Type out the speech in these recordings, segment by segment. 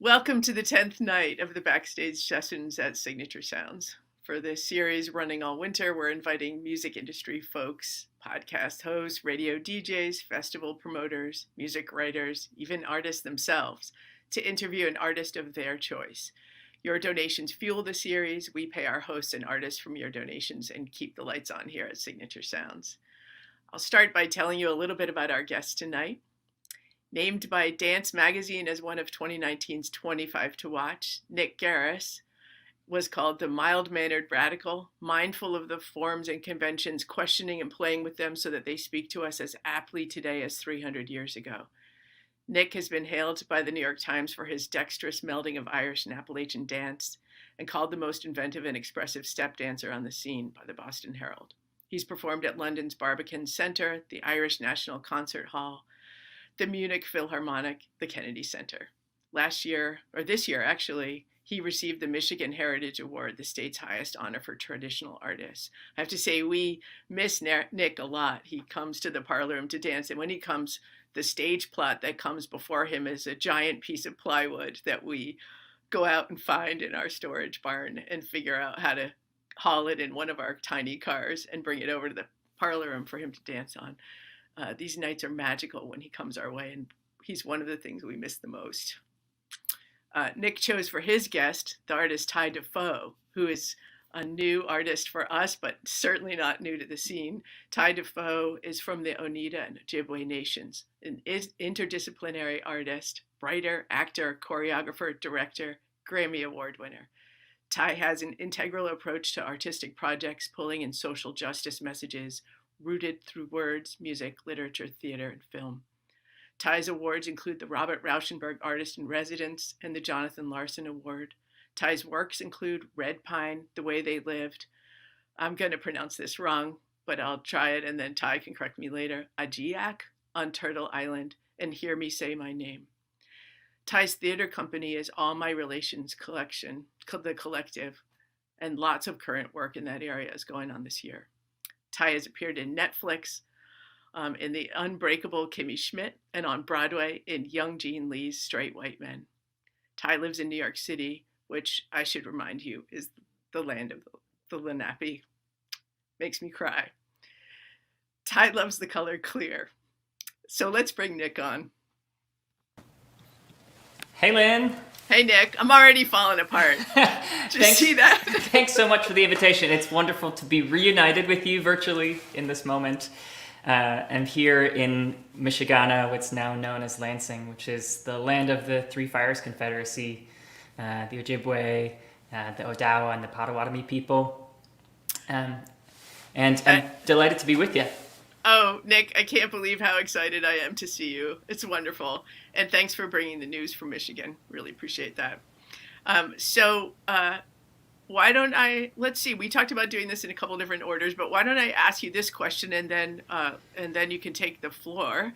Welcome to the 10th night of the backstage sessions at Signature Sounds. For this series running all winter, we're inviting music industry folks, podcast hosts, radio DJs, festival promoters, music writers, even artists themselves to interview an artist of their choice. Your donations fuel the series. We pay our hosts and artists from your donations and keep the lights on here at Signature Sounds. I'll start by telling you a little bit about our guest tonight. Named by Dance Magazine as one of 2019's 25 to Watch, Nick Garris was called the mild-mannered radical, mindful of the forms and conventions, questioning and playing with them so that they speak to us as aptly today as 300 years ago. Nick has been hailed by the New York Times for his dexterous melding of Irish and Appalachian dance and called the most inventive and expressive step dancer on the scene by the Boston Herald. He's performed at London's Barbican Centre, the Irish National Concert Hall, the Munich Philharmonic, the Kennedy Center. This year actually, he received the Michigan Heritage Award, the state's highest honor for traditional artists. I have to say, we miss Nick a lot. He comes to the parlor room to dance, and when he comes, the stage plot that comes before him is a giant piece of plywood that we go out and find in our storage barn and figure out how to haul it in one of our tiny cars and bring it over to the parlor room for him to dance on. These nights are magical when he comes our way, and he's one of the things we miss the most. Nick chose for his guest the artist Ty Defoe, who is a new artist for us, but certainly not new to the scene. Ty Defoe is from the Oneida and Ojibwe nations, an interdisciplinary artist, writer, actor, choreographer, director, Grammy Award winner. Ty has an integral approach to artistic projects, pulling in social justice messages, rooted through words, music, literature, theater, and film. Ty's awards include the Robert Rauschenberg Artist in Residence and the Jonathan Larson Award. Ty's works include Red Pine, The Way They Lived. I'm going to pronounce this wrong, but I'll try it and then Ty can correct me later. Ajiak on Turtle Island and Hear Me Say My Name. Ty's theater company is All My Relations Collection, the collective, and lots of current work in that area is going on this year. Ty has appeared in Netflix, in The Unbreakable Kimmy Schmidt, and on Broadway in Young Gene Lee's Straight White Men. Ty lives in New York City, which I should remind you is the land of the Lenape. Makes me cry. Ty loves the color clear. So let's bring Nick on. Hey, Lynn. Hey, Nick. I'm already falling apart. Did you see that? Thanks so much for the invitation. It's wonderful to be reunited with you virtually in this moment. I'm here in Michigan, what's now known as Lansing, which is the land of the Three Fires Confederacy, the Ojibwe, the Odawa, and the Potawatomi people. And I'm delighted to be with you. Oh, Nick, I can't believe how excited I am to see you. It's wonderful. And thanks for bringing the news from Michigan. Really appreciate that. Why don't let's see, we talked about doing this in a couple different orders, but why don't I ask you this question and then you can take the floor.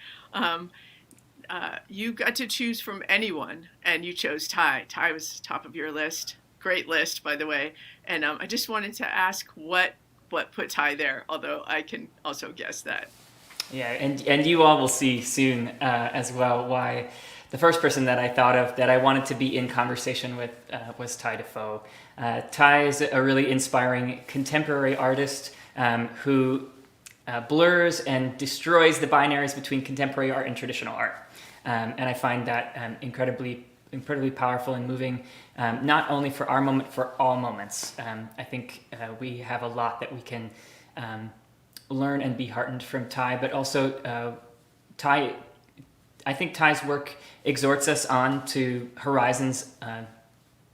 You got to choose from anyone and you chose Ty. Ty was top of your list. Great list, by the way. And I just wanted to ask what put Ty there, although I can also guess that. Yeah, and you all will see soon as well why the first person that I thought of that I wanted to be in conversation with was Ty Defoe. Ty is a really inspiring contemporary artist who blurs and destroys the binaries between contemporary art and traditional art. And I find that incredibly powerful and moving, not only for our moment, for all moments. I think we have a lot that we can learn and be heartened from Ty, but also I think Ty's work exhorts us on to horizons,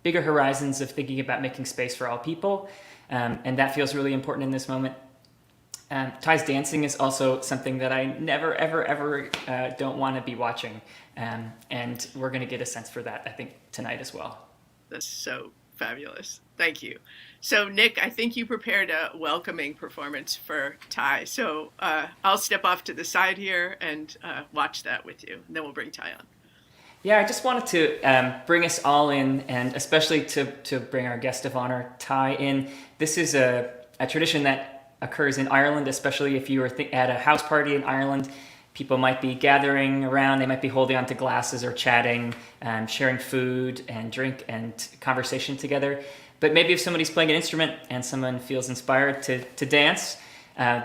bigger horizons of thinking about making space for all people, and that feels really important in this moment. Ty's dancing is also something that I never, ever don't want to be watching. And we're going to get a sense for that, I think, tonight as well. That's so fabulous. Thank you. So, Nick, I think you prepared a welcoming performance for Ty. So I'll step off to the side here and watch that with you. And then we'll bring Ty on. Yeah, I just wanted to bring us all in, and especially to bring our guest of honor, Ty, in. This is a tradition that occurs in Ireland, especially if you are at a house party in Ireland. people might be gathering around, they might be holding onto glasses or chatting, sharing food and drink and conversation together. But maybe if somebody's playing an instrument and someone feels inspired to dance,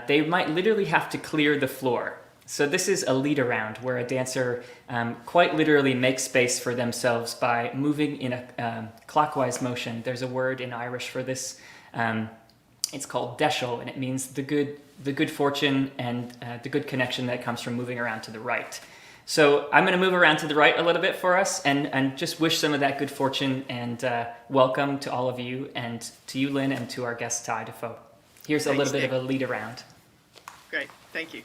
they might literally have to clear the floor. So this is a lead around where a dancer quite literally makes space for themselves by moving in a clockwise motion. There's a word in Irish for this. It's called deishel, and it means the good fortune and the good connection that comes from moving around to the right. So I'm going to move around to the right a little bit for us and just wish some of that good fortune and welcome to all of you, and to you, Lynn, and to our guest, Ty Defoe. Here's a little bit of a lead around. Great, thank you.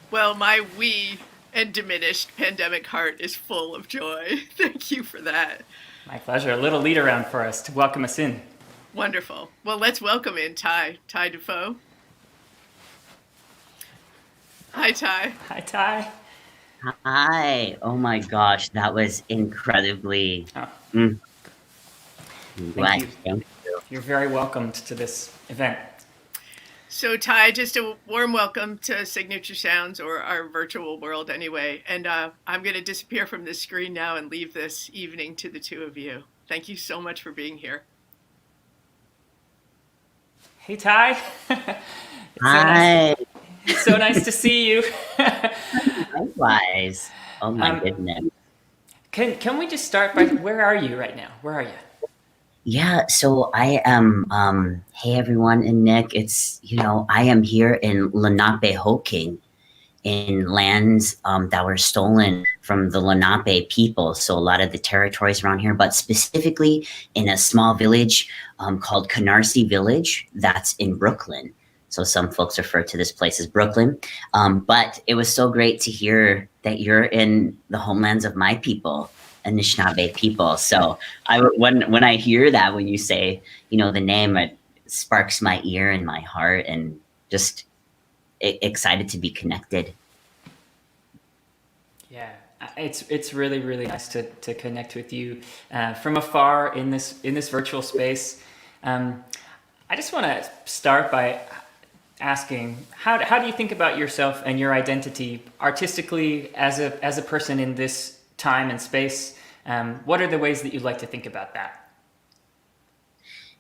Well, my wee and diminished pandemic heart is full of joy. Thank you for that. My pleasure. A little lead around for us to welcome us in. Wonderful. Well, let's welcome in Ty Defoe. Hi, Ty. Hi, Ty. Hi. Oh my gosh, that was incredibly. Thank Glad. you. Thank you. You're very welcomed to this event. So, Ty, just a warm welcome to Signature Sounds, or our virtual world anyway. And I'm going to disappear from this screen now and leave this evening to the two of you. Thank you so much for being here. Hey, Ty. Hi. So nice to see you. Likewise. Oh my goodness. Can we just start by, where are you right now? Where are you? Yeah, so I am, hey everyone, and Nick, I am here in Lenape-Hoking, in lands that were stolen from the Lenape people. So a lot of the territories around here, but specifically in a small village called Canarsie Village that's in Brooklyn. So some folks refer to this place as Brooklyn. But it was so great to hear that you're in the homelands of my people, Anishinaabe people. So when I hear that, when you say, the name, it sparks my ear and my heart, and just excited to be connected. Yeah, it's really, really nice to connect with you from afar in this virtual space. I just want to start by asking, how do you think about yourself and your identity artistically as a person in this time and space? What are the ways that you like to think about that?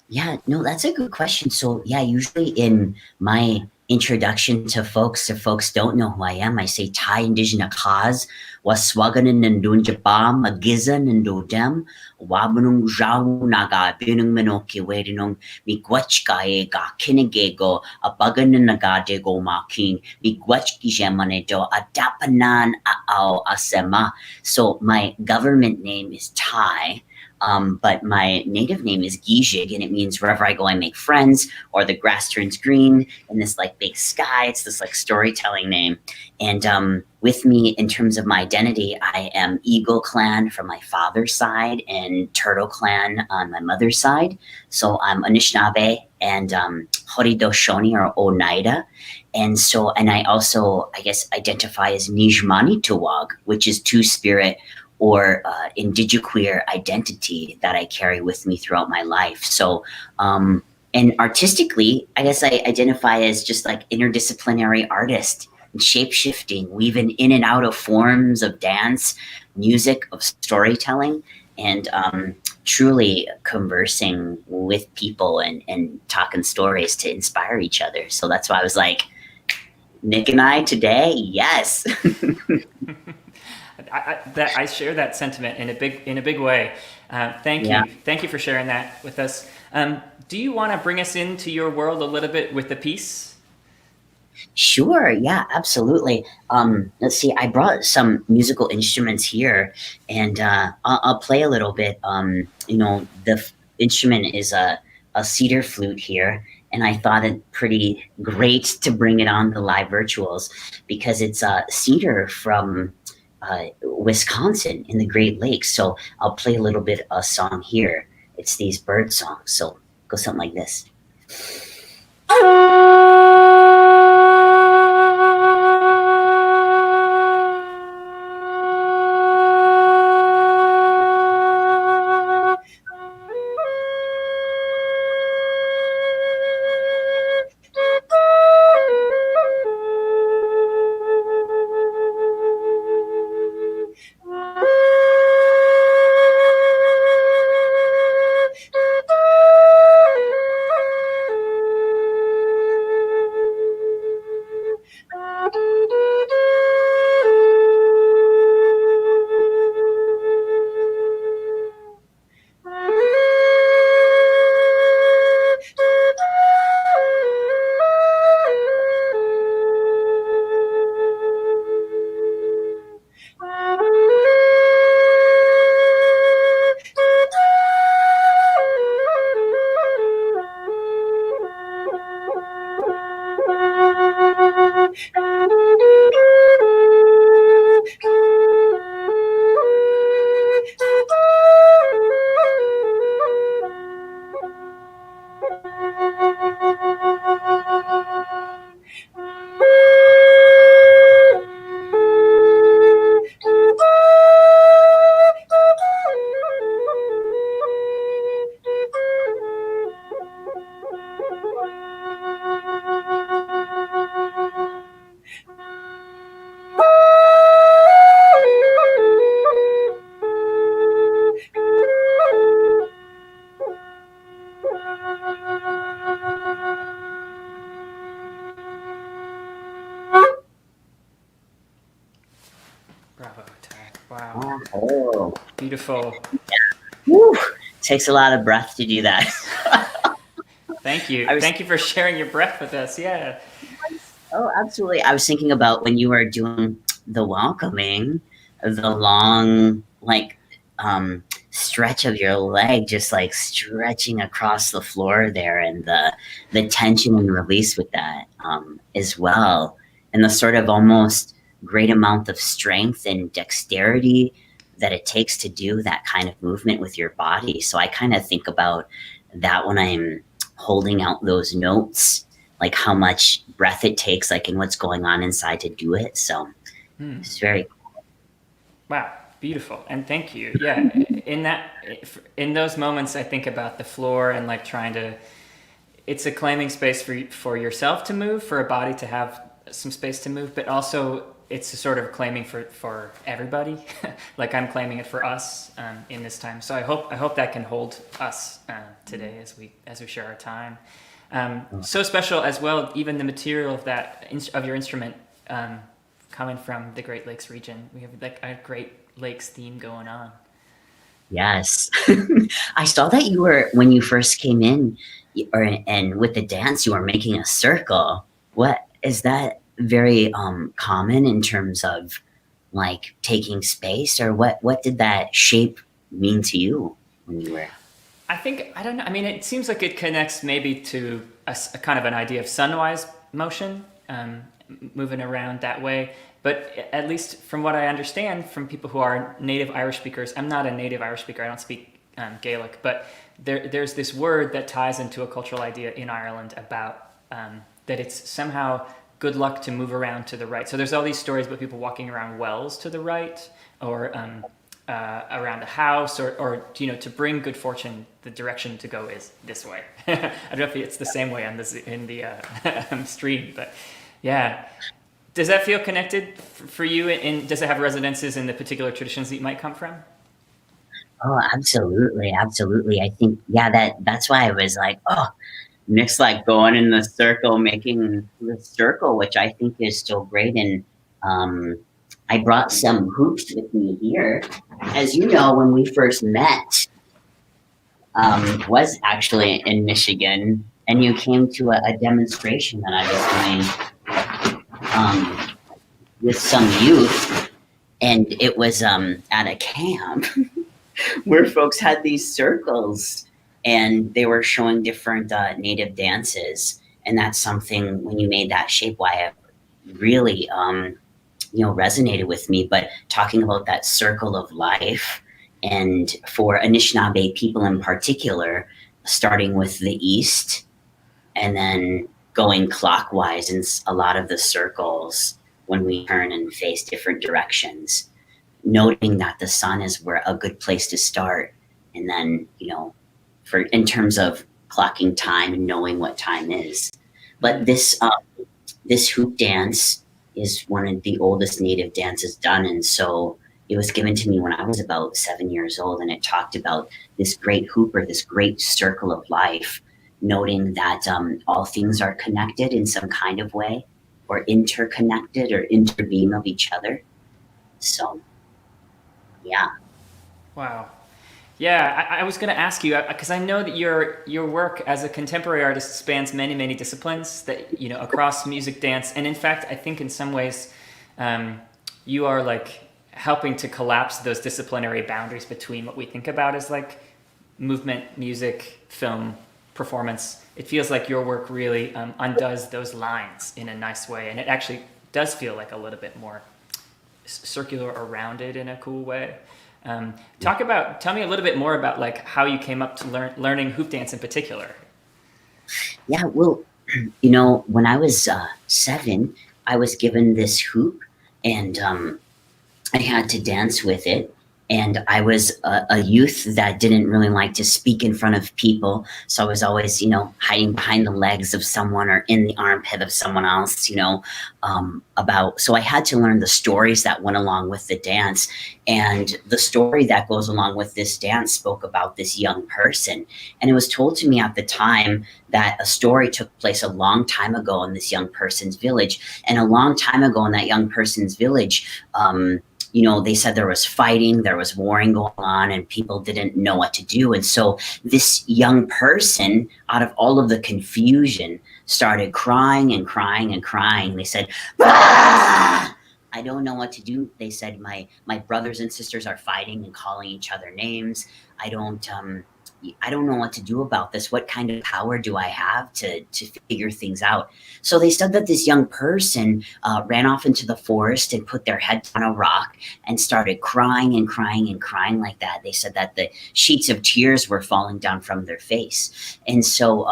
Yeah, no, that's a good question. So yeah, usually in my introduction to folks, if folks don't know who I am, I say Thai Indigenous cause waswaganin nandun jabam agizan nandodem wabanung jau naga binung menoki wedinung migwachka ga kinegego abagan nagadego making migwachki jamanedo adapanan ao asema. So my government name is Thai. But my native name is Gijig, and it means wherever I go, I make friends, or the grass turns green in this like big sky. It's this like storytelling name. And with me, in terms of my identity, I am Eagle Clan from my father's side and Turtle Clan on my mother's side. So I'm Anishinaabe and Horidoshoni or Oneida. And I also, I guess, identify as Nijmani Tuwag, which is two-spirit or indigiqueer identity that I carry with me throughout my life. So, and artistically, I guess I identify as just like interdisciplinary artist and shape-shifting, weaving in and out of forms of dance, music, of storytelling, and truly conversing with people and talking stories to inspire each other. So that's why I was like, Nick and I today, yes. I share that sentiment in a big way. Thank you for sharing that with us. Do you want to bring us into your world a little bit with the piece? Sure, yeah, absolutely. Let's see, I brought some musical instruments here, and I'll play a little bit. The instrument is a cedar flute here, and I thought it pretty great to bring it on the live virtuals because it's cedar from Wisconsin in the Great Lakes. So I'll play a little bit of a song here. It's these bird songs. So go something like this. Bravo, Ty. Wow. Oh. Beautiful. Woo. Takes a lot of breath to do that. Thank you. Thank you for sharing your breath with us. Yeah. Oh, absolutely. I was thinking about when you were doing the welcoming, the long, stretch of your leg, just like stretching across the floor there, and the tension and release with that as well. And the sort of almost great amount of strength and dexterity that it takes to do that kind of movement with your body. So I kind of think about that when I'm holding out those notes, like how much breath it takes, like and what's going on inside to do it. So it's very cool. Wow, beautiful. And thank you. Yeah, in those moments, I think about the floor and like it's a claiming space for yourself to move, for a body to have some space to move, but also it's a sort of claiming for everybody. Like I'm claiming it for us in this time. So I hope that can hold us today as we share our time. So special as well, even the material of your instrument coming from the Great Lakes region. We have like a Great Lakes theme going on. Yes. I saw that you were, when you first came in and with the dance, you were making a circle. What is that very common in terms of like taking space, or what did that shape mean to you? when you were? I don't know. I mean, it seems like it connects maybe to a kind of an idea of sunwise motion, moving around that way. But at least from what I understand from people who are native Irish speakers, I'm not a native Irish speaker. I don't speak Gaelic, but there's this word that ties into a cultural idea in Ireland about that it's somehow good luck to move around to the right. So there's all these stories about people walking around wells to the right, or around the house, or to bring good fortune. The direction to go is this way. I don't know if it's the same way on in the stream, but yeah. Does that feel connected for you? And does it have resonances in the particular traditions that you might come from? Oh, absolutely, absolutely. I think, yeah, that's why I was like, oh, Nick's like going in the circle, making the circle, which I think is so great. And I brought some hoops with me here. As you know, when we first met, was actually in Michigan, and you came to a demonstration that I was doing with some youth, and it was at a camp where folks had these circles, and they were showing different native dances, and that's something when you made that shape, why it really resonated with me. But talking about that circle of life, and for Anishinaabe people in particular, starting with the east and then going clockwise in a lot of the circles when we turn and face different directions, noting that the sun is where a good place to start. And then, for in terms of clocking time and knowing what time is. But this hoop dance is one of the oldest native dances done. And so it was given to me when I was about 7 years old, and it talked about this great hooper, this great circle of life, noting that all things are connected in some kind of way, or interconnected or interbeing of each other. So, yeah. Wow. Yeah, I was going to ask you, because I know that your work as a contemporary artist spans many, many disciplines that, across music, dance, and in fact, I think in some ways you are like helping to collapse those disciplinary boundaries between what we think about as like movement, music, film, performance. It feels like your work really undoes those lines in a nice way, and it actually does feel like a little bit more circular or rounded in a cool way. Tell me a little bit more about like how you came up to learning hoop dance in particular. Yeah, well, when I was 7, I was given this hoop, and I had to dance with it. And I was a youth that didn't really like to speak in front of people. So I was always, hiding behind the legs of someone or in the armpit of someone else, so I had to learn the stories that went along with the dance. And the story that goes along with this dance spoke about this young person. And it was told to me at the time that a story took place a long time ago in this young person's village. And a long time ago in that young person's village, they said there was fighting, there was warring going on, and people didn't know what to do. And so this young person, out of all of the confusion, started crying and crying and crying. They said, "Ah! I don't know what to do." They said, my brothers and sisters are fighting and calling each other names. I don't know what to do about this. What kind of power do I have to figure things out? So they said that this young person ran off into the forest and put their head on a rock and started crying and crying and crying like that. They said that the sheets of tears were falling down from their face. And so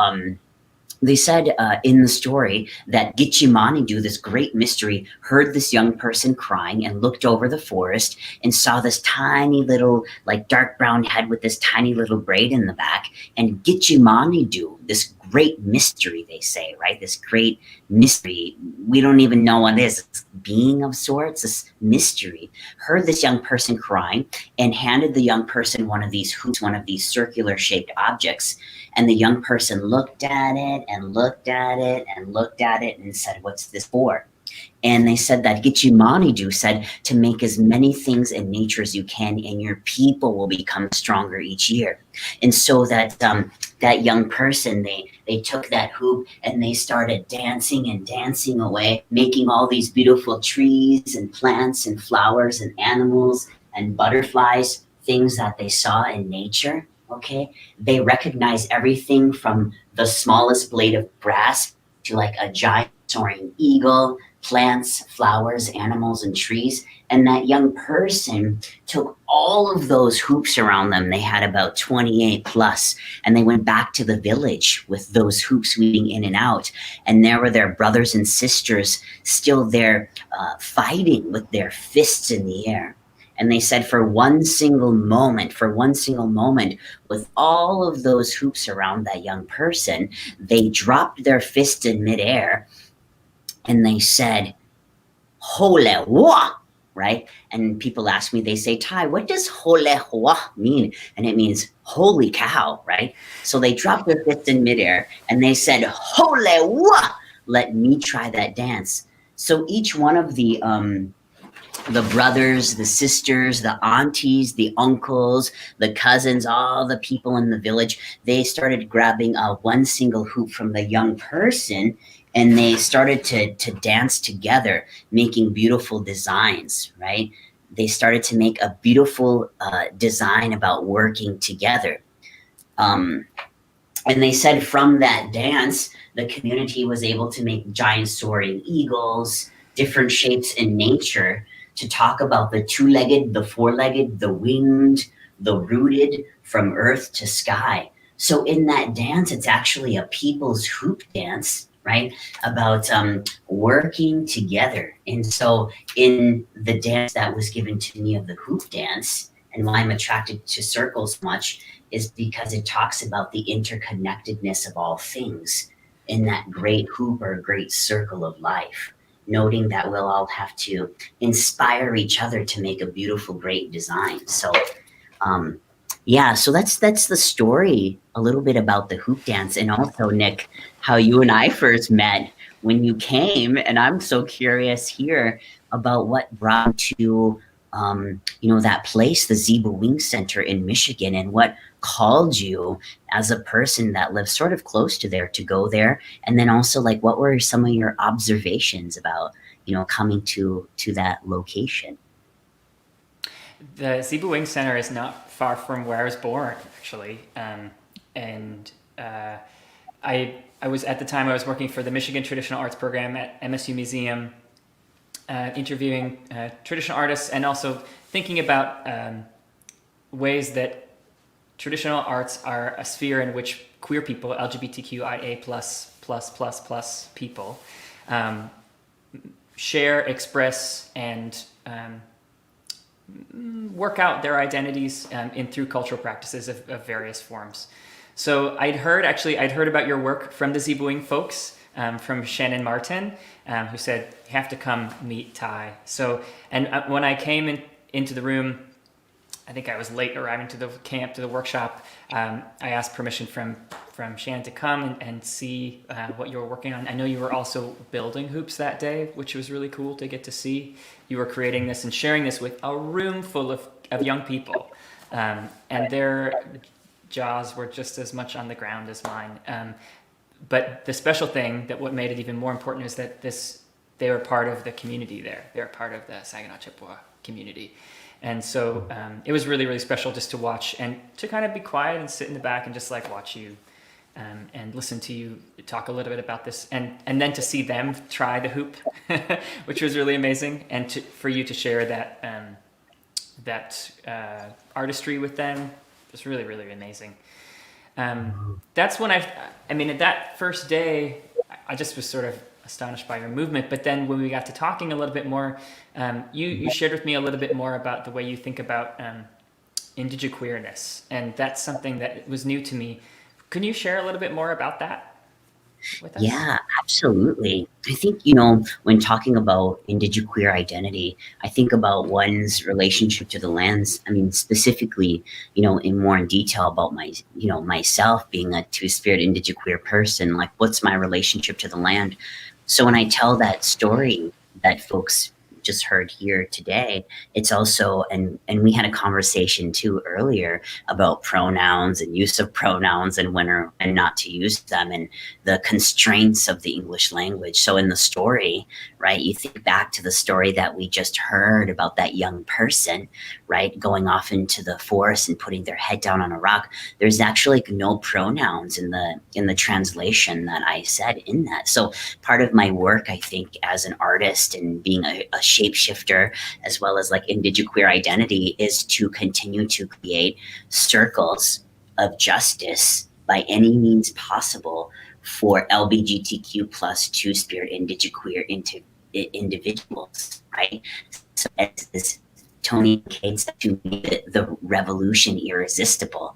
they said in the story that Gitchimanidu, this great mystery, heard this young person crying and looked over the forest and saw this tiny little, like dark brown head with this tiny little braid in the back. And Gitchimanidu, this great mystery, they say, right? This great mystery, we don't even know what it is. It's being of sorts, this mystery, heard this young person crying and handed the young person one of these hoops, one of these circular shaped objects. And the young person looked at it and looked at it and looked at it and said, "What's this for?" And they said that Gitchimanidu said to make as many things in nature as you can, and your people will become stronger each year. And so that that young person, they took that hoop and they started dancing and dancing away, making all these beautiful trees and plants and flowers and animals and butterflies, things that they saw in nature. Okay, they recognize everything from the smallest blade of grass to like a giant soaring eagle, plants, flowers, animals, and trees. And that young person took all of those hoops around them. They had about 28 plus, and they went back to the village with those hoops weaving in and out. And there were their brothers and sisters still there fighting with their fists in the air. And they said for one single moment, with all of those hoops around that young person, they dropped their fist in midair and they said, Hole Wah, right? And people ask me, they say, Ty, what does Hole Wah mean? And it means holy cow, right? So they dropped their fist in midair and they said, Hole Wah, let me try that dance. So each one of the brothers, the sisters, the aunties, the uncles, the cousins, all the people in the village, they started grabbing one single hoop from the young person and they started to dance together, making beautiful designs, right? They started to make a beautiful design about working together. And they said from that dance, the community was able to make giant soaring eagles, different shapes in nature, to talk about the two-legged, the four-legged, the winged, the rooted, from earth to sky. So in that dance, it's actually a people's hoop dance, right? About working together. And so in the dance that was given to me of the hoop dance, and why I'm attracted to circles much, is because it talks about the interconnectedness of all things in that great hoop or great circle of life, noting that we'll all have to inspire each other to make a beautiful, great design. So, yeah, so that's the story, a little bit about the hoop dance, and also, Nick, how you and I first met when you came. And I'm so curious here about what brought you to, that place, the Zebu Wing Center in Michigan, and what called you as a person that lives sort of close to there to go there. And then also, like, what were some of your observations about, coming to that location? The Zebu Wing Center is not far from where I was born, actually. I was, at the time, I was working for the Michigan Traditional Arts Program at MSU Museum, interviewing traditional artists, and also thinking about ways that traditional arts are a sphere in which queer people, LGBTQIA plus people, share, express, and work out their identities through cultural practices of various forms. So I'd heard about your work from the Zebu Wing folks, from Shannon Martin, who said, you have to come meet Ty. So, and when I came into the room, I think I was late arriving to the camp, to the workshop. I asked permission from Shannon to come and see what you were working on. I know you were also building hoops that day, which was really cool to get to see. You were creating this and sharing this with a room full of young people. And their jaws were just as much on the ground as mine. But the special thing, that what made it even more important, is that they were part of the community there. They were part of the Saginaw Chippewa community. And so it was really, really special just to watch and to kind of be quiet and sit in the back and just like watch you and listen to you talk a little bit about this. And then to see them try the hoop, which was really amazing. And for you to share that artistry with them was really, really amazing. That's when at that first day, I just was sort of astonished by your movement. But then when we got to talking a little bit more, you shared with me a little bit more about the way you think about indigiqueerness. And that's something that was new to me. Can you share a little bit more about that with us? Yeah, absolutely. I think, when talking about indigiqueer identity, I think about one's relationship to the lands. I mean, specifically, in more in detail about myself being a two-spirit indigiqueer person, like what's my relationship to the land? So when I tell that story that folks just heard here today, it's also, and we had a conversation too earlier about pronouns and use of pronouns and when or and not to use them and the constraints of the English language. So in the story, right, you think back to the story that we just heard about that young person, right, going off into the forest and putting their head down on a rock. There's actually no pronouns in the translation that I said in that. So part of my work, I think, as an artist and being a shapeshifter, as well as like indigiqueer identity, is to continue to create circles of justice by any means possible for LGBTQ plus two-spirit indigiqueer individuals, right? So as Tony Cade said, to make the revolution irresistible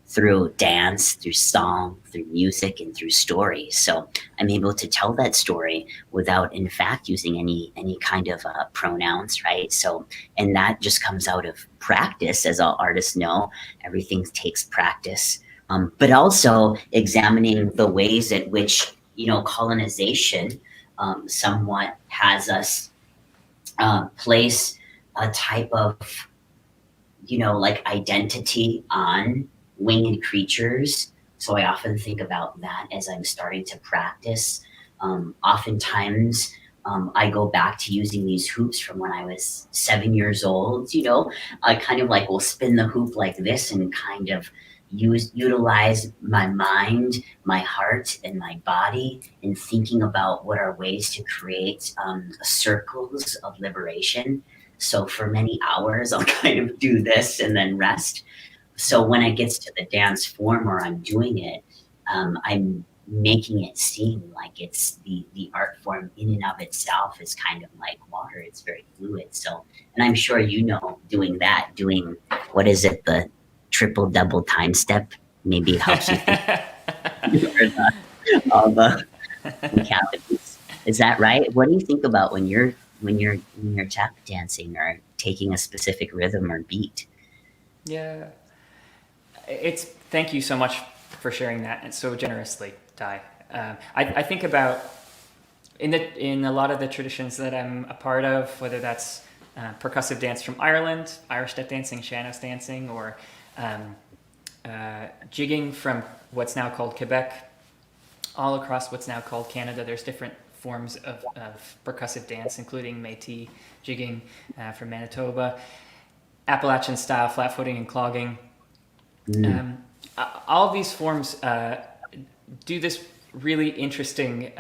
through dance, through song, through music, and through story. So I'm able to tell that story without, in fact, using any kind of pronouns, right? So, and that just comes out of practice, as all artists know. Everything takes practice, but also examining the ways at which, you know, colonization somewhat has us place a type of, you know, like identity on winged creatures. So I often think about that as I'm starting to practice. Oftentimes, I go back to using these hoops from when I was 7 years old. You know, I kind of like will spin the hoop like this and kind of utilize my mind, my heart, and my body in thinking about what are ways to create circles of liberation. So for many hours, I'll kind of do this and then rest. So when it gets to the dance form or I'm doing it, I'm making it seem like it's the art form in and of itself is kind of like water. It's very fluid. So, and I'm sure, you know, doing what is it, the triple double time step maybe helps you think all the localities. Is that right? What do you think about when you're tap dancing or taking a specific rhythm or beat? Yeah. Thank you so much for sharing that, and so generously, Ty. I think about in a lot of the traditions that I'm a part of, whether that's percussive dance from Ireland, Irish step dancing, Seanos dancing, or jigging from what's now called Quebec, all across what's now called Canada. There's different forms of percussive dance, including Métis jigging from Manitoba, Appalachian style flat footing and clogging. All of these forms do this really interesting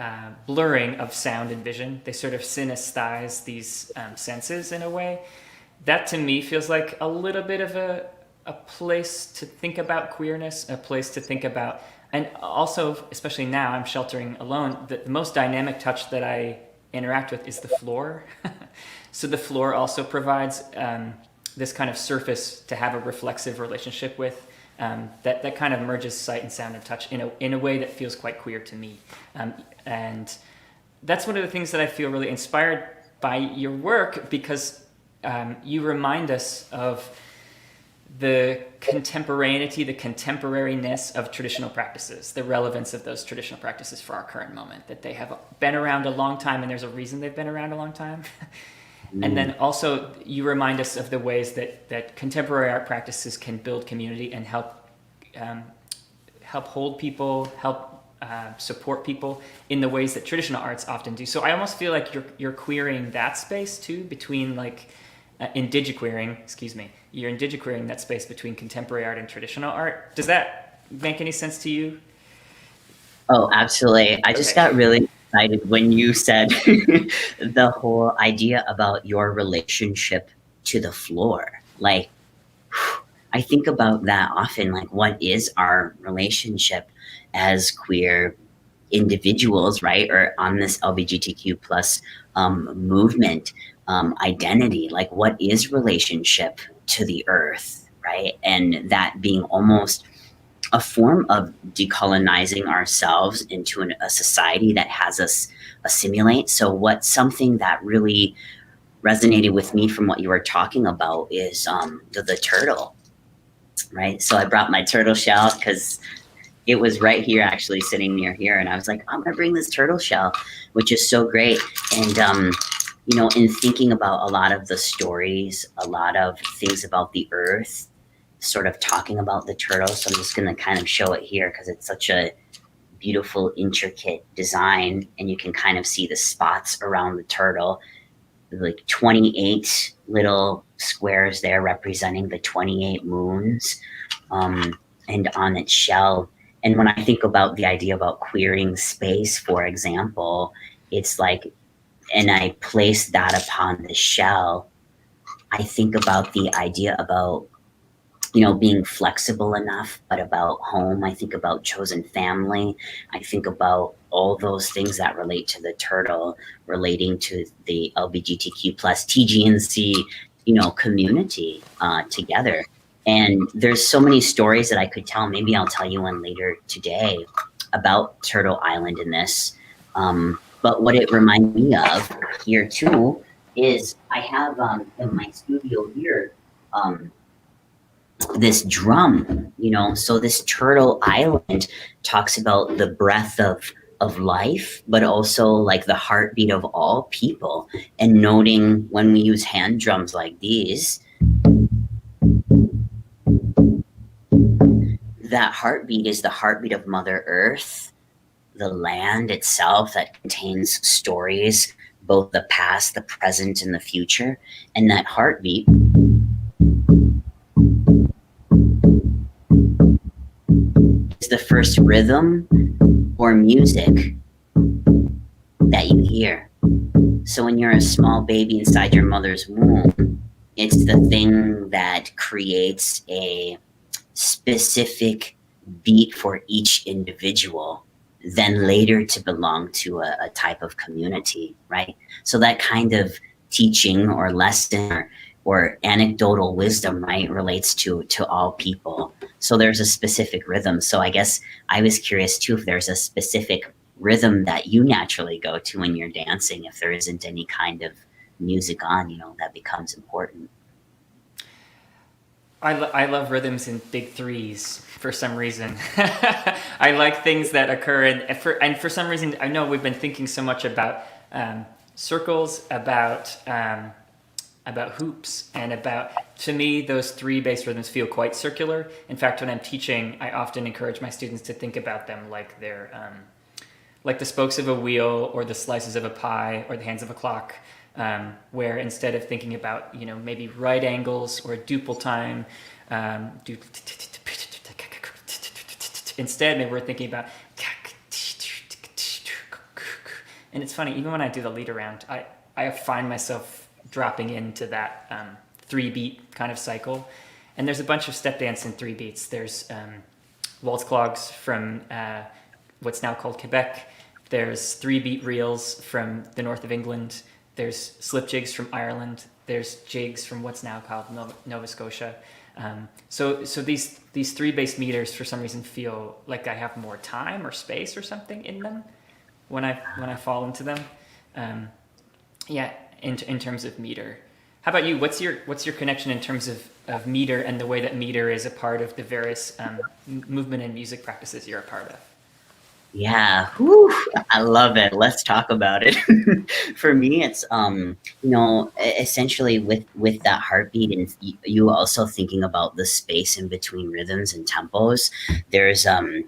blurring of sound and vision. They sort of synesthetize these senses in a way. That to me feels like a little bit of a place to think about queerness, a place to think about, and also, especially now, I'm sheltering alone, the most dynamic touch that I interact with is the floor. So the floor also provides this kind of surface to have a reflexive relationship with. That kind of merges sight and sound and touch in a way that feels quite queer to me. And that's one of the things that I feel really inspired by your work, because you remind us of the contemporaneity, the contemporariness of traditional practices, the relevance of those traditional practices for our current moment, that they have been around a long time and there's a reason they've been around a long time. And then also you remind us of the ways that contemporary art practices can build community and help hold people, help support people in the ways that traditional arts often do. So I almost feel like you're queering that space too, between like you're indigiqueering that space between contemporary art and traditional art. Does that make any sense to you? Oh, absolutely. I just got really excited when you said the whole idea about your relationship to the floor. Like, I think about that often, like what is our relationship as queer individuals, right? Or on this LGBTQ plus movement identity, like what is relationship to the earth, right? And that being almost a form of decolonizing ourselves into a society that has us assimilate. So what's something that really resonated with me from what you were talking about is the turtle, right? So I brought my turtle shell because it was right here, actually sitting near here. And I was like, I'm going to bring this turtle shell, which is so great. And in thinking about a lot of the stories, a lot of things about the earth, sort of talking about the turtle. So I'm just going to kind of show it here because it's such a beautiful, intricate design, and you can kind of see the spots around the turtle, like 28 little squares there representing the 28 moons, and on its shell. And when I think about the idea about queering space, for example, it's like, and I place that upon the shell, I think about the idea about, being flexible enough, but about home. I think about chosen family. I think about all those things that relate to the turtle, relating to the LGBTQ plus TGNC, community together. And there's so many stories that I could tell. Maybe I'll tell you one later today about Turtle Island in this. But what it reminds me of here too is I have in my studio here this drum, so this Turtle Island talks about the breath of life, but also like the heartbeat of all people. And noting when we use hand drums like these, that heartbeat is the heartbeat of Mother Earth, the land itself that contains stories, both the past, the present, and the future. And that heartbeat is the first rhythm or music that you hear. So when you're a small baby inside your mother's womb, it's the thing that creates a specific beat for each individual, then later to belong to a type of community, right? So that kind of teaching or lesson or anecdotal wisdom, right, relates to all people. So there's a specific rhythm. So I guess I was curious too if there's a specific rhythm that you naturally go to when you're dancing, if there isn't any kind of music on, that becomes important. I love rhythms in big threes for some reason. I like things that occur and for some reason, I know we've been thinking so much about circles, about hoops, and to me, those three bass rhythms feel quite circular. In fact, when I'm teaching, I often encourage my students to think about them like they're like the spokes of a wheel or the slices of a pie or the hands of a clock. Where instead of thinking about, maybe right angles or duple time, instead maybe we're thinking about, and it's funny, even when I do the lead around, I find myself dropping into that 3-beat kind of cycle. And there's a bunch of step dance in 3 beats. There's waltz clogs from what's now called Quebec. There's 3-beat reels from the north of England. There's slip jigs from Ireland. There's jigs from what's now called Nova Scotia. So these 3 bass meters for some reason feel like I have more time or space or something in them when I fall into them. In terms of meter. How about you? What's your connection in terms of meter and the way that meter is a part of the various movement and music practices you're a part of? Yeah, I love it. Let's talk about it. For me, it's essentially with that heartbeat, and you also thinking about the space in between rhythms and tempos. There's a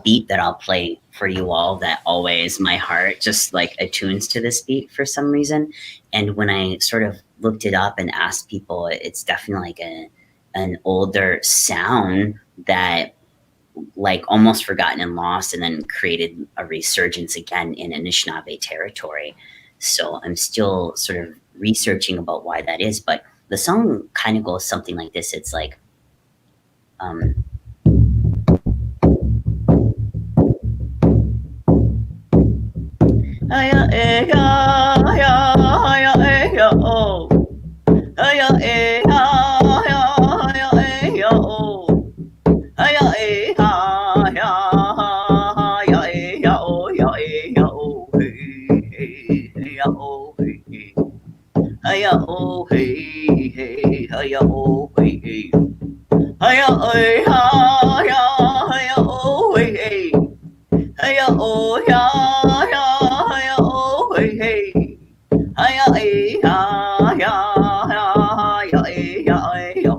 beat that I'll play for you all that always my heart just like attunes to this beat for some reason. And when I sort of looked it up and asked people, it's definitely like an older sound that like almost forgotten and lost, and then created a resurgence again in Anishinaabe territory. So I'm still sort of researching about why that is, but the song kind of goes something like this. It's like,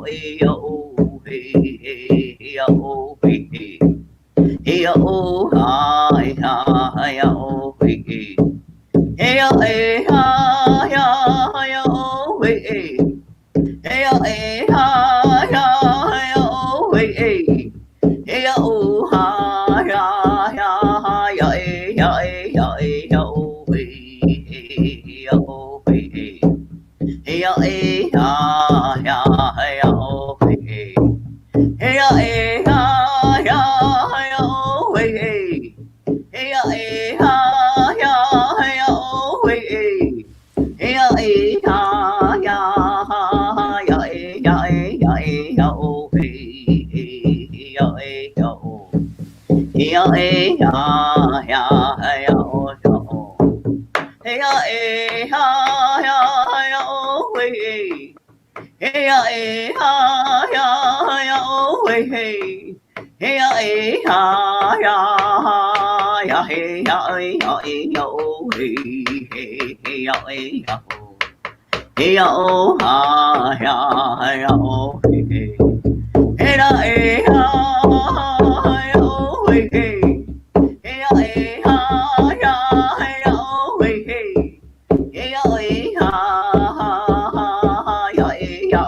hey ya oh hey hey hey ya oh hey hey hey ya oh hi hi ya oh hey hey hey ya hi ya oh hey hey hey ya hi ya oh hey hey hey ya oh hi ya ya oh hey hey ya oh hey hey hey ya ya oh hey hey hey ya ya oh hey hey hey ya ya oh hey hey hey ya ya ya oh hey hey ya oh hey ya ya oh hey ya ya oh hey hey ya ya oh hey hey hey ya ya hey ya oh hey hey ya ya oh hey ya oh ya oh hey hey hey ya ya oh hey hey hey ya ya oh hey hey hey ya ya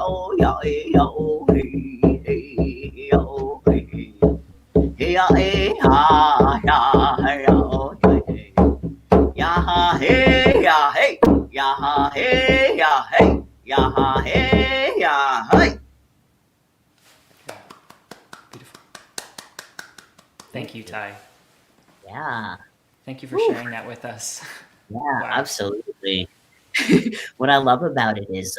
oh ya oh hey hey ya oh hey hey ya ya oh hey ya hey ya hey ya hey ya hey ya hey ya hey. Beautiful. Thank you, Ty. Yeah. Thank you for sharing that with us. Yeah, Wow. absolutely. What I love about it is,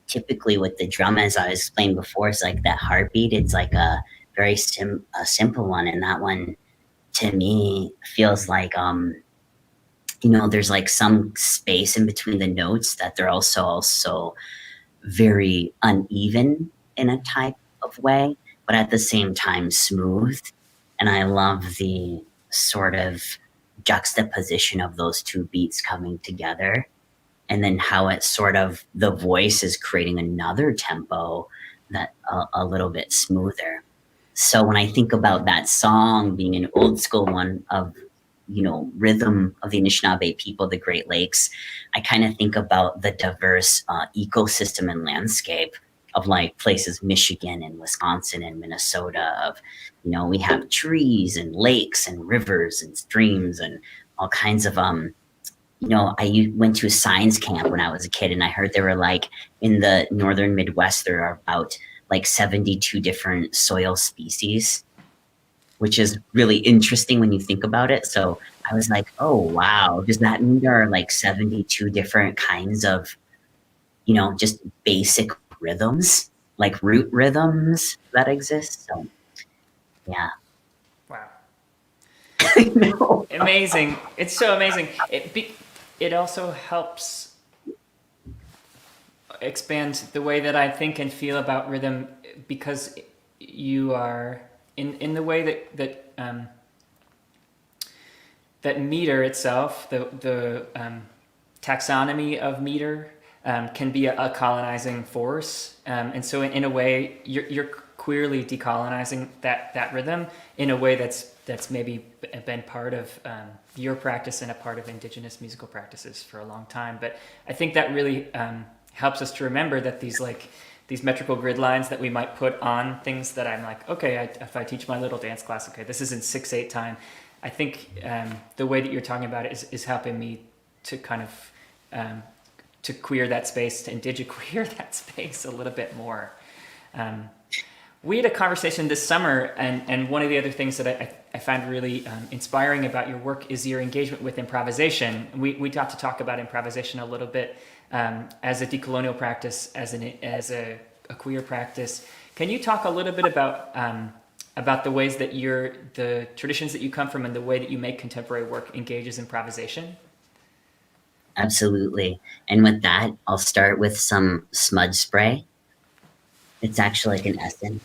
typically with the drum, as I explained before, it's like that heartbeat. It's like a very a simple one, and that one to me feels like, there's like some space in between the notes that they're also very uneven in a type of way, but at the same time smooth. And I love the sort of juxtaposition of those two beats coming together. And then how it sort of, the voice is creating another tempo that a little bit smoother. So when I think about that song being an old school one of, rhythm of the Anishinaabe people, the Great Lakes, I kind of think about the diverse ecosystem and landscape of like places, Michigan and Wisconsin and Minnesota of, we have trees and lakes and rivers and streams and all kinds of, I went to a science camp when I was a kid, and I heard there were like in the northern Midwest, there are about like 72 different soil species, which is really interesting when you think about it. So I was like, oh, wow. Does that mean there are like 72 different kinds of, just basic rhythms, like root rhythms that exist? So, yeah. Wow. I know. Amazing. It's so amazing. It also helps expand the way that I think and feel about rhythm, because you are in the way that meter itself, the taxonomy of meter can be a colonizing force, and so in a way you're queerly decolonizing that rhythm in a way that's maybe been part of your practice and a part of indigenous musical practices for a long time. But I think that really helps us to remember that these metrical grid lines that we might put on things that I'm like, okay, if I teach my little dance class, okay, this is in 6/8 time. I think the way that you're talking about it is helping me to kind of to queer that space, to indigiqueer that space a little bit more. We had a conversation this summer, and one of the other things that I found really inspiring about your work is your engagement with improvisation. We got to talk about improvisation a little bit as a decolonial practice, as a queer practice. Can you talk a little bit about the ways that the traditions that you come from and the way that you make contemporary work engages improvisation? Absolutely. And with that, I'll start with some smudge spray. It's actually like an essence.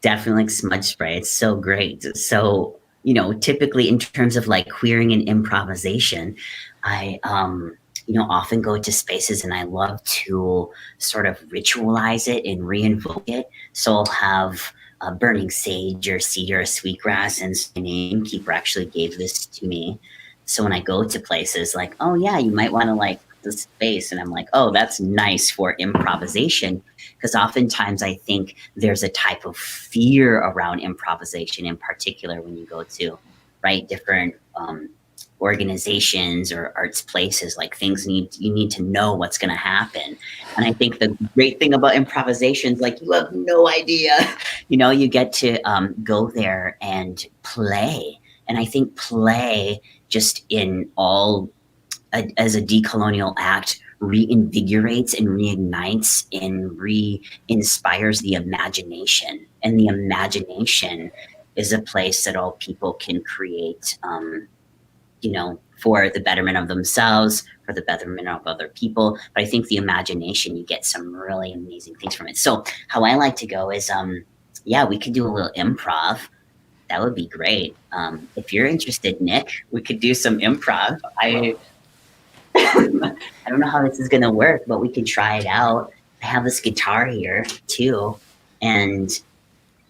Definitely like smudge spray. It's so great. So, typically in terms of like queering and improvisation, I often go to spaces and I love to sort of ritualize it and reinvoke it. So I'll have burning sage or cedar or sweetgrass, and my namekeeper actually gave this to me. So when I go to places like, oh yeah, you might want to like the space, and I'm like, oh, that's nice for improvisation, because oftentimes I think there's a type of fear around improvisation, in particular when you go to different organizations or arts places. Like you need to know what's going to happen. And I think the great thing about improvisation is like you have no idea. You get to go there and play. And I think play just in all as a decolonial act reinvigorates and reignites and re-inspires the imagination. And the imagination is a place that all people can create, for the betterment of themselves, for the betterment of other people. But I think the imagination, you get some really amazing things from it. So how I like to go is, we could do a little improv. That would be great. If you're interested, Nick, we could do some improv. I don't know how this is going to work, but we can try it out. I have this guitar here too. And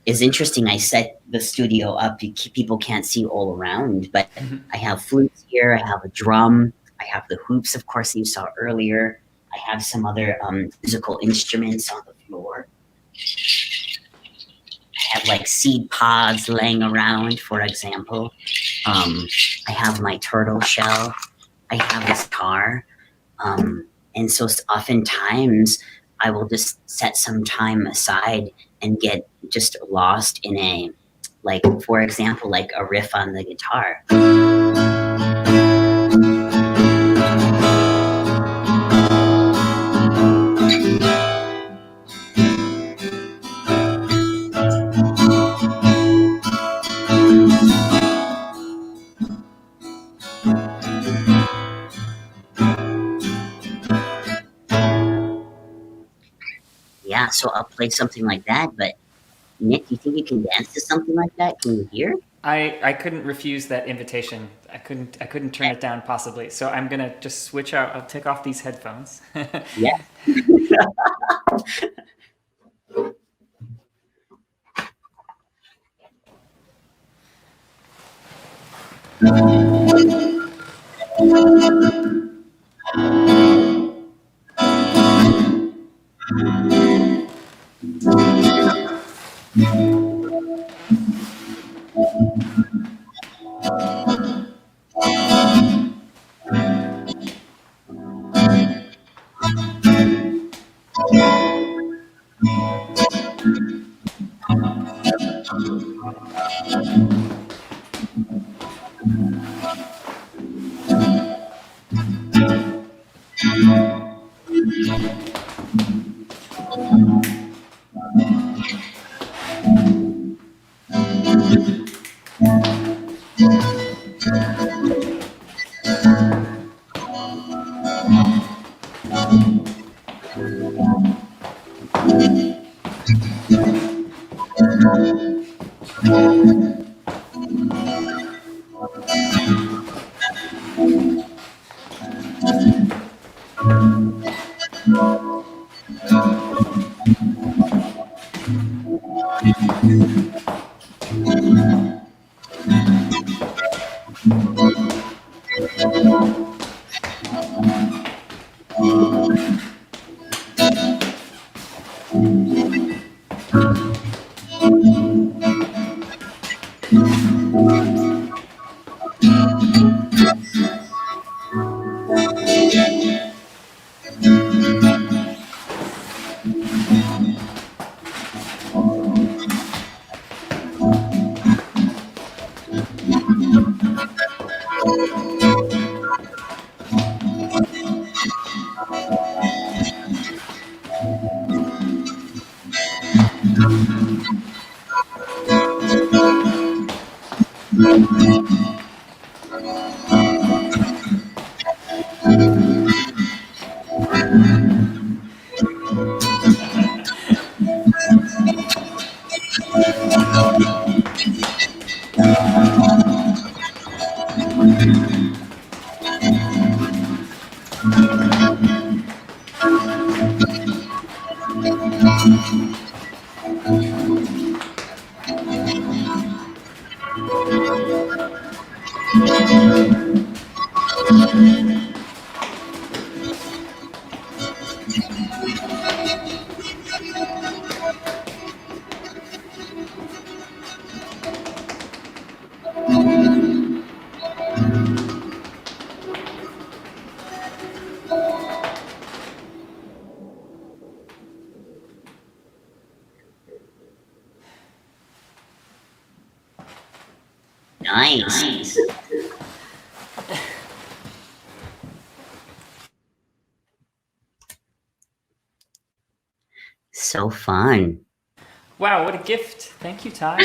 it's interesting. I set the studio up. People can't see all around, but I have flutes here. I have a drum. I have the hoops, of course, you saw earlier. I have some other musical instruments on the floor. I have like seed pods laying around, for example. I have my turtle shell. I have this car. And so oftentimes I will just set some time aside and get just lost in a, like, for example, like a riff on the guitar. Yeah, so I'll play something like that, but Nick, do you think you can dance to something like that? Can you hear? I couldn't refuse that invitation. I couldn't turn it down possibly. So I'm gonna just switch out. I'll take off these headphones. Yeah. Nice. So fun. Wow, what a gift. Thank you, Ty.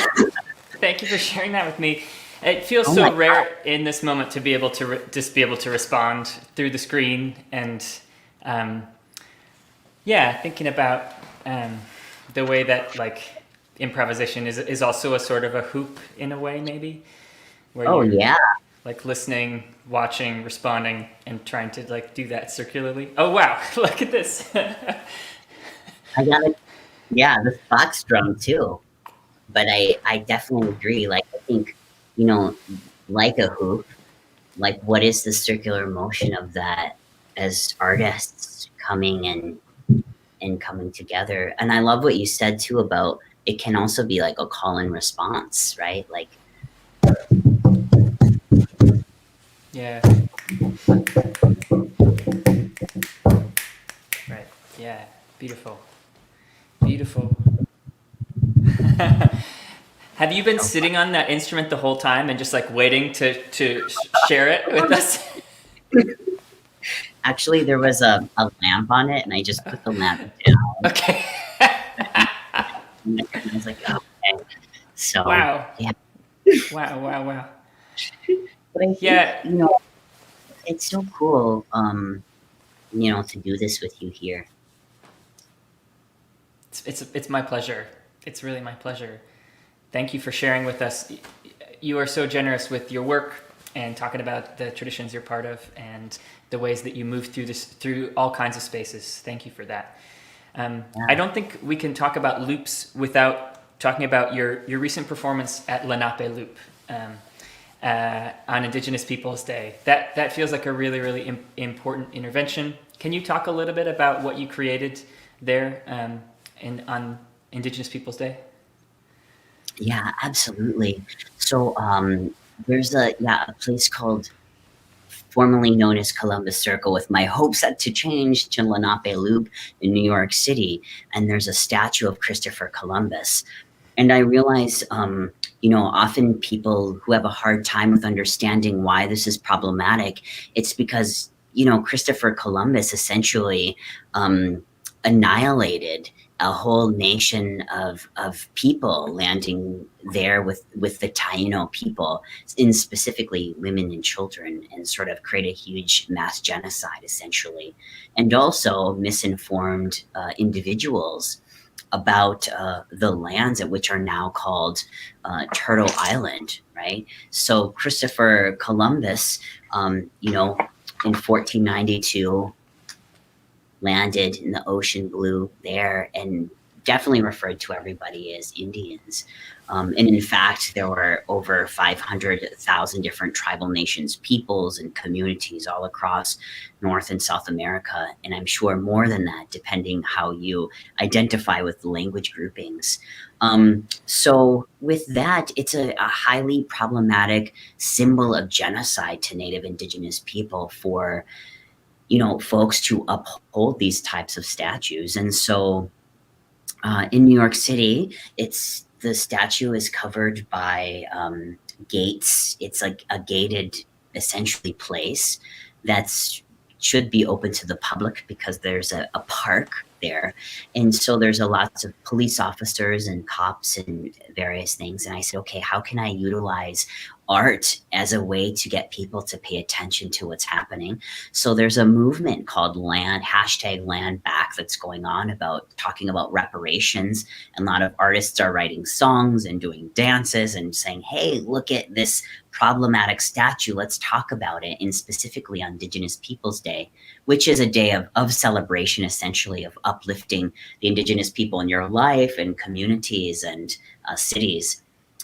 Thank you for sharing that with me. It feels Oh so my rare in this moment to be able to just be able to respond through the screen and thinking about the way that like improvisation is also a sort of a hoop in a way, maybe, where Oh you're yeah. like listening, watching, responding, and trying to like do that circularly. Oh wow, look at this. I got it. Yeah, the box drum too. But I definitely agree. Like I think, you know, like a hoop, like what is the circular motion of that as artists coming and coming together? And I love what you said too about it can also be like a call and response, right? Like Yeah. Right. Yeah. Beautiful. Beautiful. Have you been sitting on that instrument the whole time and just like waiting to share it with us? actually there was a lamp on it and I just put the lamp down Okay. and I was like, oh, okay. So Wow. yeah. Wow. Wow. Wow. But I think, Yeah. it's so cool, to do this with you here. It's my pleasure. It's really my pleasure. Thank you for sharing with us. You are so generous with your work and talking about the traditions you're part of and the ways that you move through all kinds of spaces. Thank you for that. I don't think we can talk about loops without talking about your recent performance at Lenape Loop on Indigenous Peoples Day. That feels like a really, really important intervention. Can you talk a little bit about what you created there on Indigenous Peoples Day? Yeah, absolutely. So there's a place called formerly known as Columbus Circle with my hopes set to change to Lenape Loop in New York City. And there's a statue of Christopher Columbus. And I realize, often people who have a hard time with understanding why this is problematic, it's because, Christopher Columbus essentially annihilated a whole nation of people landing there with the Taino people, in specifically women and children, and sort of create a huge mass genocide essentially, and also misinformed individuals about the lands at which are now called Turtle Island, right? So Christopher Columbus, in 1492 landed in the ocean blue there and definitely referred to everybody as Indians. And in fact, there were over 500,000 different tribal nations, peoples, and communities all across North and South America. And I'm sure more than that, depending how you identify with the language groupings. So with that, it's a highly problematic symbol of genocide to Native Indigenous people for folks to uphold these types of statues. And so in New York City, the statue is covered by gates. It's like a gated, essentially, place that's should be open to the public because there's a park there. And so there's a lots of police officers and cops and various things. And I said, okay, how can I utilize art as a way to get people to pay attention to what's happening? So there's a movement called #Land Back that's going on about talking about reparations. And a lot of artists are writing songs and doing dances and saying, hey, look at this problematic statue. Let's talk about it. And specifically on Indigenous Peoples Day, which is a day of celebration, essentially, of uplifting the Indigenous people in your life and communities and cities.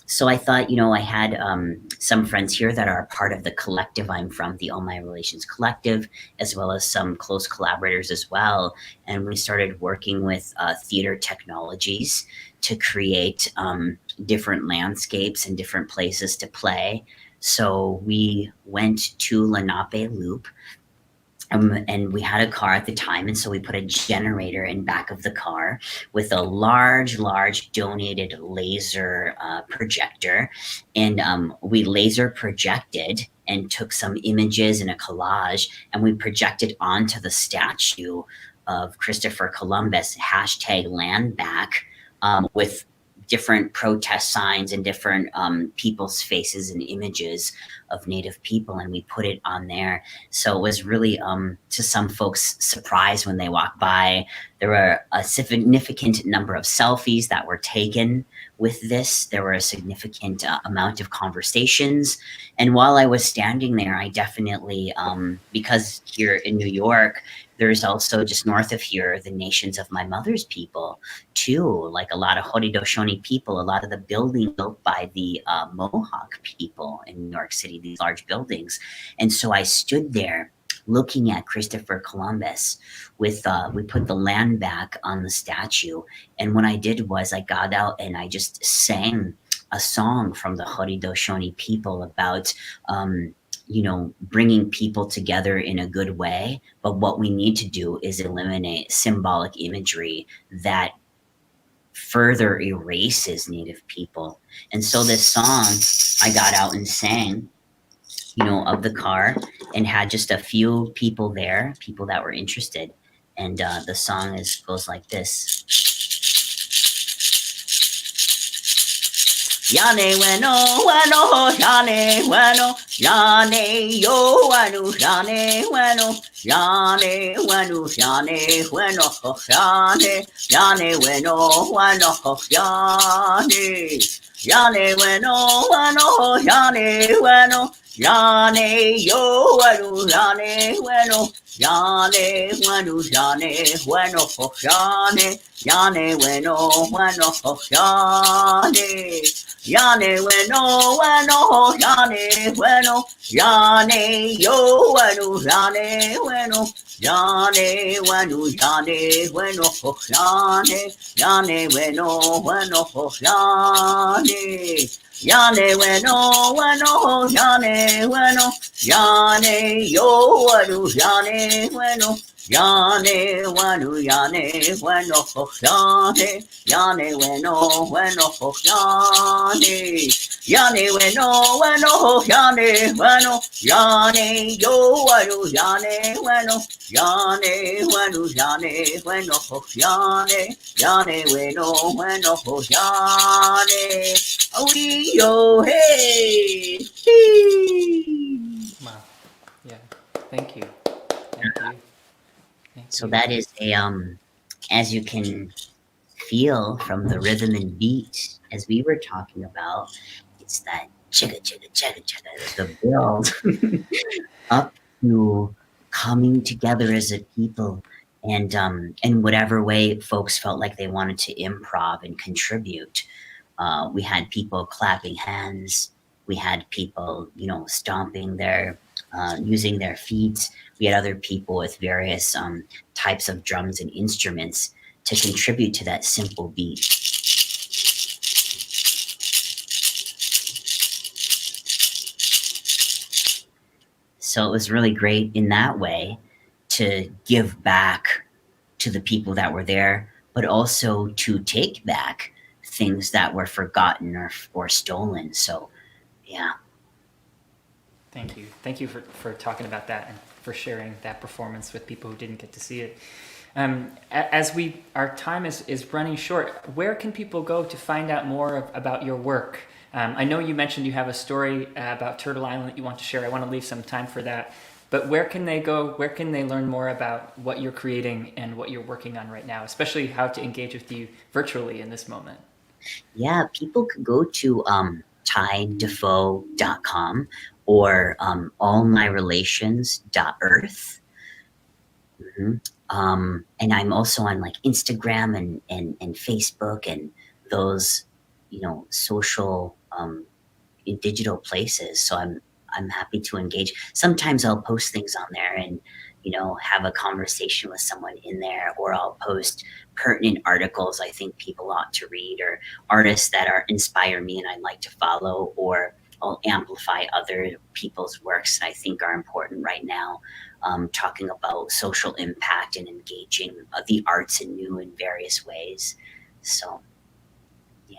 So I thought, I had some friends here that are part of the collective I'm from, the All My Relations Collective, as well as some close collaborators as well. And we started working with theater technologies to create different landscapes and different places to play. So we went to Lenape Loop And we had a car at the time, and so we put a generator in back of the car with a large donated laser projector, and we laser projected and took some images and a collage, and we projected onto the statue of Christopher Columbus, hashtag land back, with different protest signs and different people's faces and images of Native people, and we put it on there. So it was really, to some folks' surprise when they walked by. There were a significant number of selfies that were taken with this. There were a significant amount of conversations. And while I was standing there, I definitely, because here in New York, there's also just north of here, the nations of my mother's people too, like a lot of Haudenosaunee people, a lot of the building built by the Mohawk people in New York City, these large buildings. And so I stood there looking at Christopher Columbus with, we put the land back on the statue. And what I did was I got out and I just sang a song from the Haudenosaunee people about, bringing people together in a good way. But what we need to do is eliminate symbolic imagery that further erases Native people. And so this song I got out and sang, of the car, and had just a few people there, people that were interested. And the song goes like this. Yane bueno, bueno, yane bueno, yane yo bueno, yane bueno, yane bueno, yane bueno, yane, yane bueno, bueno, yane, yane bueno, bueno, yane bueno, yane yo bueno, yane bueno, yane bueno, yane bueno, yane, yane bueno, bueno, yane. Yane bueno, bueno, yane bueno, yane yo bueno, yane bueno, yane bueno, yane bueno, yane, yane bueno, bueno, yane, yane bueno, bueno, yane bueno, yane yo bueno, yane bueno. Yane bueno, yane bueno, yane, yane bueno, bueno, yane, yane bueno, bueno, yane, bueno, yane yo bueno, yane bueno, yane bueno, yane bueno, yane, yane bueno, bueno, yane, oh yo hey. Wow. Yeah. Thank you. Thank you. So that is as you can feel from the rhythm and beat, as we were talking about, it's that chugga chugga chugga chugga, the build up to coming together as a people, and in whatever way folks felt like they wanted to improv and contribute. We had people clapping hands. We had people, stomping using their feet. We had other people with various types of drums and instruments to contribute to that simple beat. So it was really great in that way to give back to the people that were there, but also to take back things that were forgotten or stolen. So, yeah. Thank you. Thank you for talking about that and for sharing that performance with people who didn't get to see it. As our time is running short, where can people go to find out more about your work? I know you mentioned you have a story about Turtle Island that you want to share. I want to leave some time for that. But where can they go? Where can they learn more about what you're creating and what you're working on right now, especially how to engage with you virtually in this moment? Yeah, people could go to tydefoe.com or allmyrelations.earth. Mm-hmm. And I'm also on like Instagram and Facebook and those, social digital places. So I'm happy to engage. Sometimes I'll post things on there and, have a conversation with someone in there, or I'll post pertinent articles I think people ought to read, or artists that inspire me and I'd like to follow, or I'll amplify other people's works that I think are important right now. talking about social impact and engaging the arts in new and various ways. So, yeah.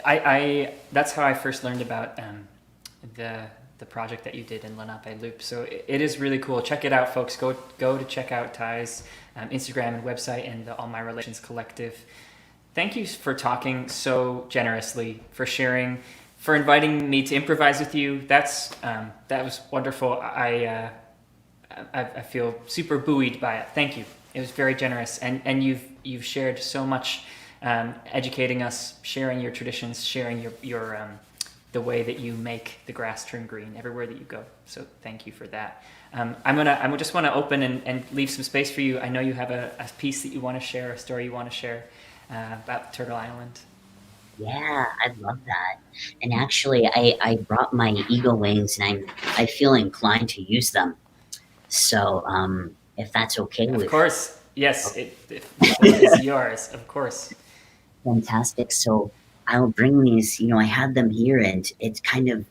I that's how I first learned about the the project that you did in Lenape Loop. So it is really cool. Check it out, folks. Go to check out Ty's Instagram and website and the All My Relations Collective. Thank you for talking so generously, for sharing, for inviting me to improvise with you. That was wonderful. I feel super buoyed by it. Thank you. It was very generous, and you've shared so much, educating us, sharing your traditions, sharing your the way that you make the grass turn green everywhere that you go. So thank you for that. I just want to open and leave some space for you. I know you have a piece that you want to share, a story you want to share about Turtle Island. Yeah, I'd love that. And actually, I brought my eagle wings, and I feel inclined to use them. So, if that's okay Of with course, yes, the floor is yours. Of course. fantastic. So I'll bring these, I had them here, and it's kind of,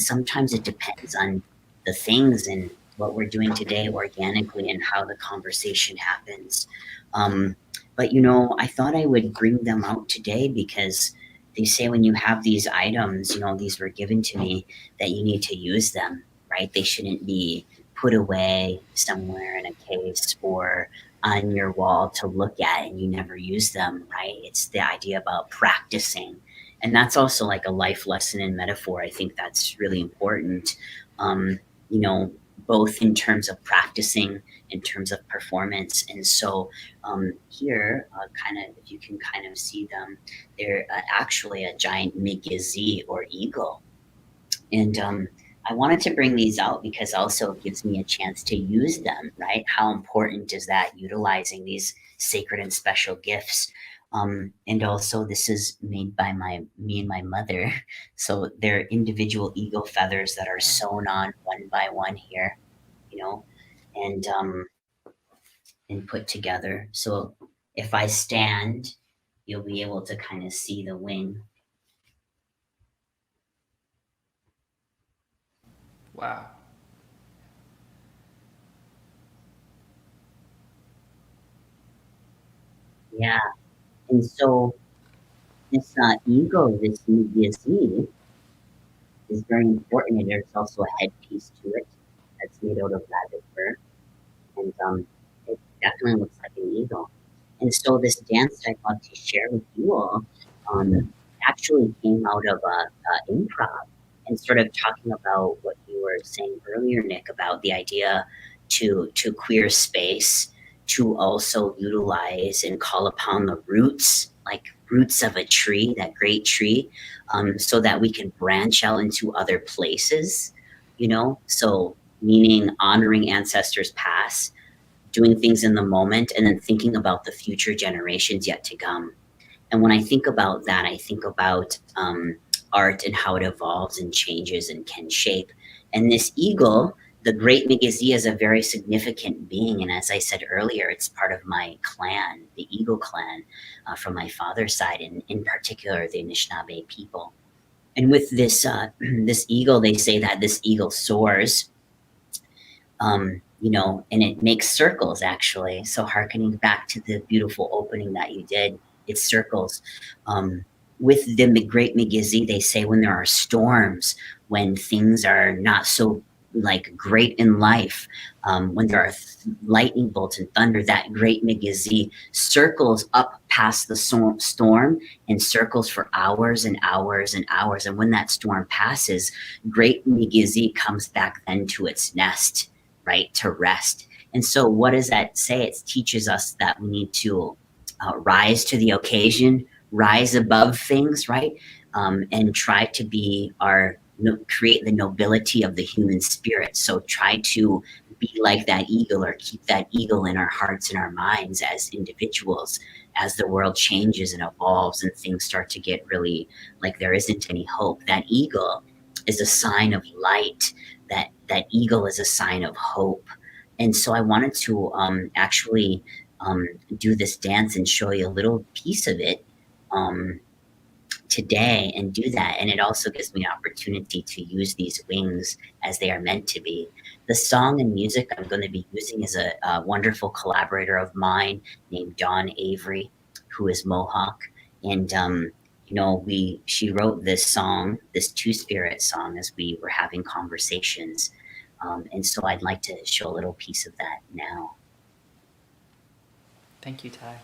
sometimes it depends on the things and what we're doing today organically and how the conversation happens. But, I thought I would bring them out today because they say when you have these items, these were given to me, that you need to use them, right? They shouldn't be put away somewhere in a case or on your wall to look at and you never use them, right? It's the idea about practicing. And that's also like a life lesson in metaphor. I think that's really important, um, you know, both in terms of practicing, in terms of performance. And so here, kind of, if you can kind of see them, they're actually a giant migizi or eagle. And I wanted to bring these out because also it gives me a chance to use them, right? How important is that, utilizing these sacred and special gifts? And also, this is made by me and my mother. So they're individual eagle feathers that are sewn on one by one here, you know, and put together. So if I stand, you'll be able to kind of see the wing. Wow. Yeah. And so this eagle, this Mugiazi, is very important, and there's also a headpiece to it that's made out of rabbit fur, and it definitely looks like an eagle. And so this dance I'd love to share with you all actually came out of improv, and sort of talking about what you were saying earlier, Nick, about the idea to queer space, to also utilize and call upon the roots, like roots of a tree, that great tree, so that we can branch out into other places, So, meaning honoring ancestors past, doing things in the moment, and then thinking about the future generations yet to come. And when I think about that, I think about art and how it evolves and changes and can shape. And this eagle, the Great Migizi, is a very significant being. And as I said earlier, it's part of my clan, the Eagle clan, from my father's side, and in particular, the Anishinaabe people. And with this this eagle, they say that this eagle soars, and it makes circles, actually. So hearkening back to the beautiful opening that you did, it circles. With the Great Migizi, they say when there are storms, when things are not so like great in life, when there are lightning bolts and thunder, that Great Migizi circles up past the storm and circles for hours and hours and hours. And when that storm passes, Great Migizi comes back then to its nest, right, to rest. And so what does that say? It teaches us that we need to rise to the occasion, rise above things, right? And try to be create the nobility of the human spirit. So try to be like that eagle, or keep that eagle in our hearts and our minds as individuals, as the world changes and evolves and things start to get really like there isn't any hope. That eagle is a sign of light. That eagle is a sign of hope. And so I wanted to actually do this dance and show you a little piece of it. today and do that. And it also gives me an opportunity to use these wings as they are meant to be. The song and music I'm going to be using is a wonderful collaborator of mine named Dawn Avery, who is Mohawk. And, she wrote this song, this Two Spirit song, as we were having conversations. And so I'd like to show a little piece of that now. Thank you, Ty.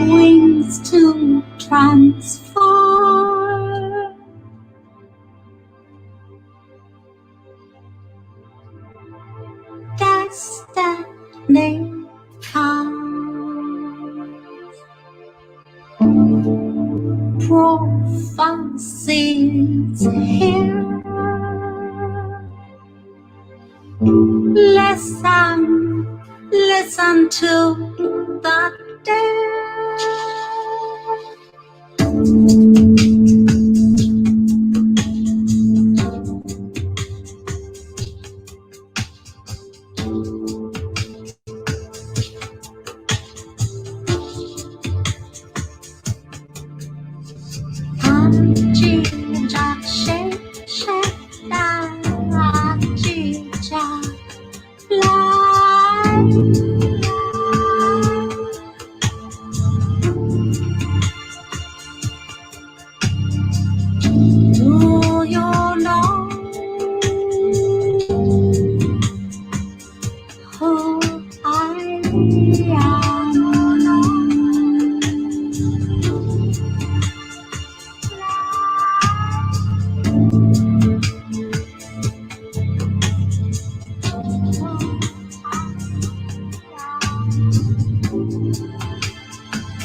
Wings to transform. Destiny comes. Prophecies here. Listen to the dead.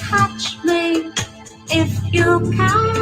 Catch me if you can.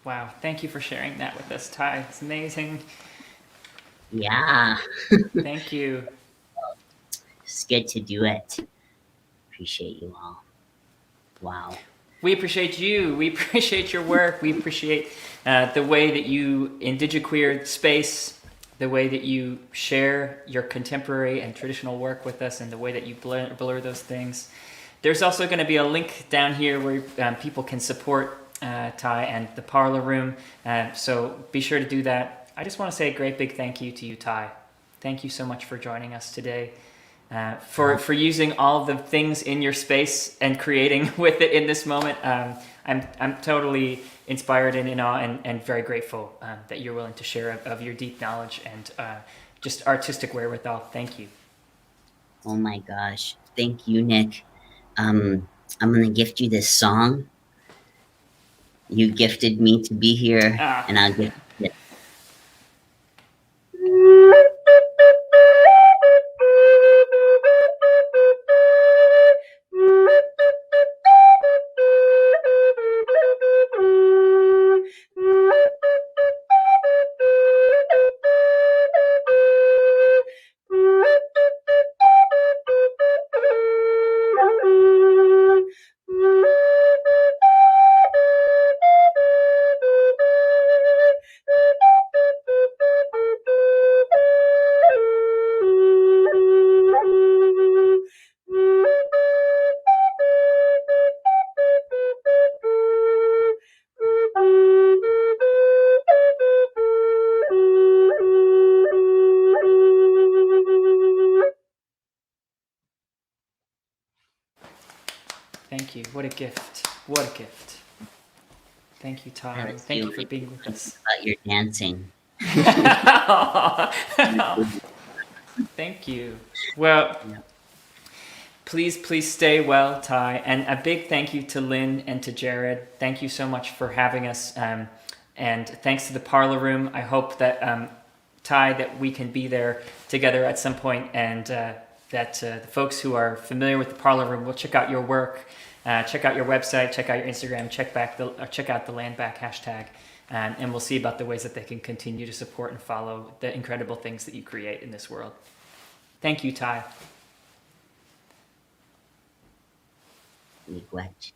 Wow, thank you for sharing that with us, Ty. It's amazing. Yeah. Thank you. It's good to do it. Appreciate you all. Wow. We appreciate you. We appreciate your work. We appreciate the way that you indigiqueer space, the way that you share your contemporary and traditional work with us, and the way that you blur those things. There's also going to be a link down here where people can support Ty and the Parlor Room. So be sure to do that. I just want to say a great big thank you to you, Ty. Thank you so much for joining us today. For using all the things in your space and creating with it in this moment. I'm totally inspired and in awe and very grateful that you're willing to share of your deep knowledge and just artistic wherewithal. Thank you. Oh my gosh. Thank you, Nick. I'm going to gift you this song. You gifted me to be here, Ah. and I'll gift it. Thank you. What a gift. What a gift. Thank you, Ty. Alice, Thank you for being with us. About your dancing. Thank you. Well, Yeah. please stay well, Ty. And a big thank you to Lynn and to Jared. Thank you so much for having us. And thanks to the Parlor Room. I hope that, Ty, that we can be there together at some point, and that the folks who are familiar with the Parlor Room will check out your work, check out your website, check out your Instagram, check out the Land Back hashtag, and we'll see about the ways that they can continue to support and follow the incredible things that you create in this world. Thank you, Ty. Miigwech.